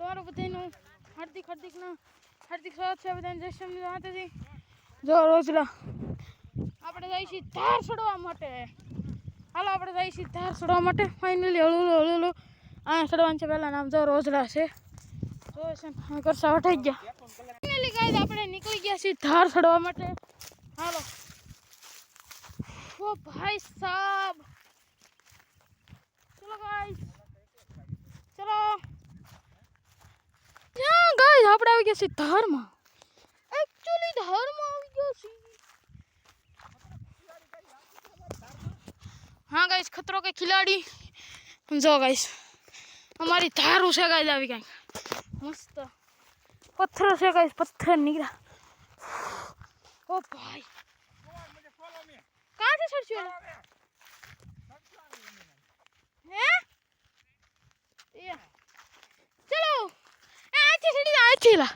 તમારું બધાનું હાર્દિક સ્વાગત છે બધાને જય શ્રી માતાજી। જો રોજલા આપણે જઈએ છીએ ધાર ચડવા માટે। હાલો આપણે જઈએ છીએ ધાર ચડવા માટે। ફાઇનલી હળું અહીંયા ચડવાનું છે। પહેલાં નામ જો રોજલા છે, જો છે કરસા વટાઈ ગયા। ફાઇનલી ગાઈસ આપણે નીકળી ગયા છીએ ધાર ચડવા માટે। હાલો ઓ ભાઈ સાहब, चलो गाइस चलो। यहाँ गाइस આપણે આવી ગયા છીએ ધારમાં। एक्चुअली ધારમાં આવી ગયા છીએ। हाँ गाइस खतरों के खिलाड़ी जो गाइस हमारी धारू से गाइस આવી ગઈ मस्त पत्थर से गाइस, पत्थर निकला। ओ भाई कहाँ से चढ़ हैं? चलो अच्छी सीढ़ी अच्छी ला।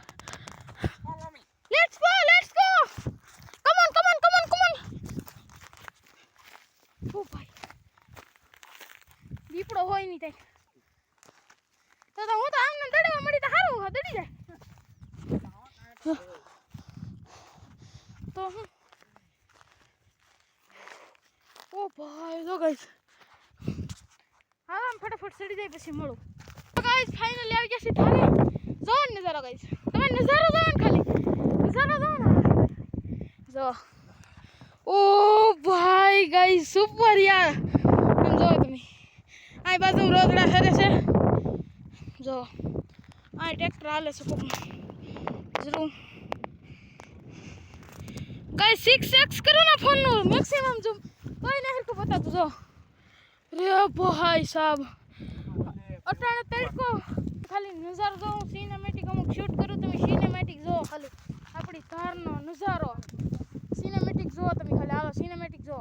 लेट्स गो कम ऑन ओ भाई દીપડો હોય નહીં થાય તો હું તો આમને દડવા મળી તો સારું દડી જાય તો હું ओ भाई तो गाइस हम फटाफट चढ़ी जाए પછી મળો। तो गाइस फाइनली આવી ગયા છે ધારે। જો નજારો गाइस, તમે નજારો જો ને ખાલી નજારો જો ને જો। ओ भाई गाइस सुपर यार, तुम જો તમે આ બાજુ રોજડા ફરે છે જો। આ ટ્રેક્ટર હાલે છે કોક જરૂર गाइस 6x करो ना फोन નો मैक्सिमम ઝૂમ कोई नहीं को बता तुझो रे भाई साहब। अटाणे तड़को खाली नजारो जो सिनेमेटिक अमुक शूट करूँ तो सिनेमेटिक जो खाली अपनी धार नो नजारो सिनेमेटिक जो तमे खाली हालो सिनेमेटिक जो।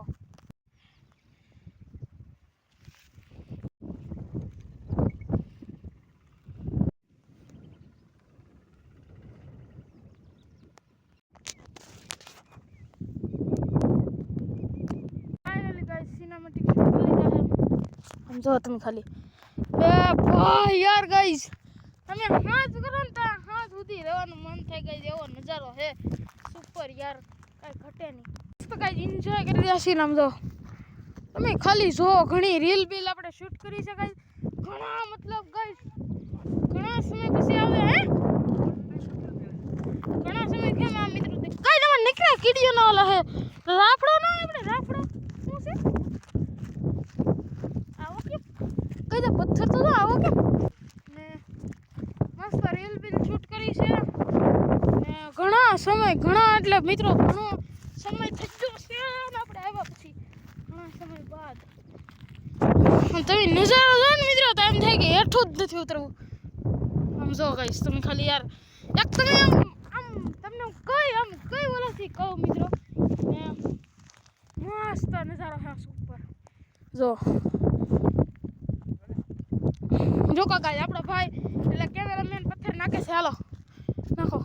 सिनेमेटिक शूट कर लीधा है हम जो तुम खाली ए भाई यार गाइस તમે હાથ કરો ને તા હાથ ઉધી રહેવાનું મન થાય ગાઈસ। એવો નજારો હે સુપર यार, કાઈ ઘટે નહીં। તો ગાઈસ એન્જોય કરી રહ્યા છીએ આમ જો તમે ખાલી જો। ઘણી રીલ બીલ આપણે શૂટ કરી છે ગાઈસ, ઘણા मतलब गाइस ઘણા સમય પછી આવે હે ઘણા સમય થી આ મિત્રો ગાઈસ અમે નીકળ્યા કીડીઓ ના ઓલા હે રાફડો ના આપણે રાફડો શું છે कई तो पत्थर तो आवो के ने मस्त रील भी शूट करी छे ने घणा समय घणा એટલે મિત્રો ઘણો સમય થઈ ગયો છે ને આપણે આવ્યા પછી ઘણા સમય બાદ તમે નજારો જો ને મિત્રો તો એમ થાય કે હેઠું જ નથી ઉતરવું। આમ જો ગાઈસ તમે ખાલી યાર એક તમે આમ તમને કઈ ઓલાથી કહું મિત્રો ને મસ્ત નજારો છે સુપર જો। જો કાકા આપણો ભાઈ એટલે કેમેરામેન પથ્થર નાખે છે। હાલો નાખો।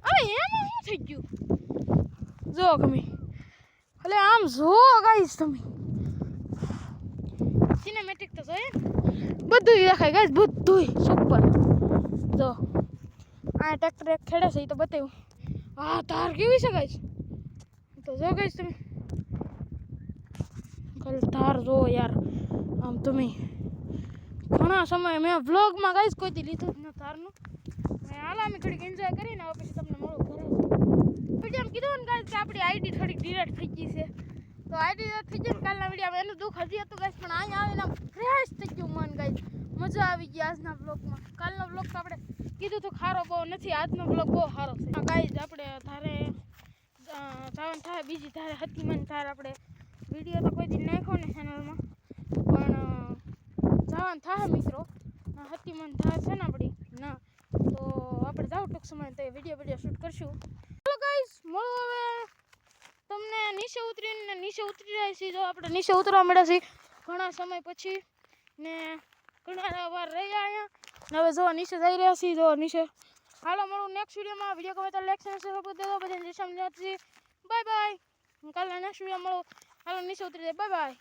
અરે એમાં શું થઈ ગયું જો ગમે એટલે આમ જો ગાઈસ તમે સિનેમેટિક તો જોઈએ બધું દેખાય ગાઈસ બધું સુપર જો। આ ટ્રેક્ટર એક ખેડે છે એ તો બતાવ્યું। હા તાર કેવી છે ગાઈસ तो जो गाइस तुम कल तार जो यार आम तुम्हें घना समय मैं व्लॉग में गाइस कोई दी लीधुं न तार नु मैं हाल में थोड़ी एन्जॉय करी ने પછી તમને મળો ઘરે। પછી આમ કીધું ને ગાइस કે આપણી આઈડી થોડી ડિલીટ થઈ ગઈ છે તો આઈડી ડિલીટ થઈ ગઈ કાલના વિડિયોમાં એનું દુખ હજી હતું ગાइस પણ અહીં આવીને ફ્રેશ થઈ ગયું મન ગાइस। મજા આવી ગઈ આજના વ્લોગમાં। કાલનો વ્લોગ તો આપણે કીધું તો ખારો બહુ નથી, આજનો વ્લોગ બહુ સારો છે ગાइस। આપણે ધારે જવાનું થાય બીજી ધારે હતીમન ધાર આપણે વિડીયો તો કોઈ દી નાખ્યો ને ચેનલમાં પણ જવાનું થાય મિત્રો। હતીમન ધાર છે ને આપણી ના તો આપણે જાવ ટૂંક સમય તો વિડીયો શૂટ કરશું। ચાલો ગાઈસ મળો હવે તમને નીચે ઉતરી રહ્યા છીએ। જો આપણે નીચે ઉતરવા મળ્યા છીએ ઘણા સમય પછી ને ઘણા વાર રહ્યા અહીંયા ને હવે જો નીચે જઈ રહ્યા છીએ। જો નીચે હાલો મળું નેક્સ્ટ વિડીયોમાં। વિડીયો ગમે તો લાઈક અને સબસ્ક્રાઇબ કરી દેજો। બધાને જય શ્રી રામ, બાય બાય। કાલે નેક્સ્ટ વિડીયો મળો। હાલો નીચે ઉતરી જાય. Bye bye.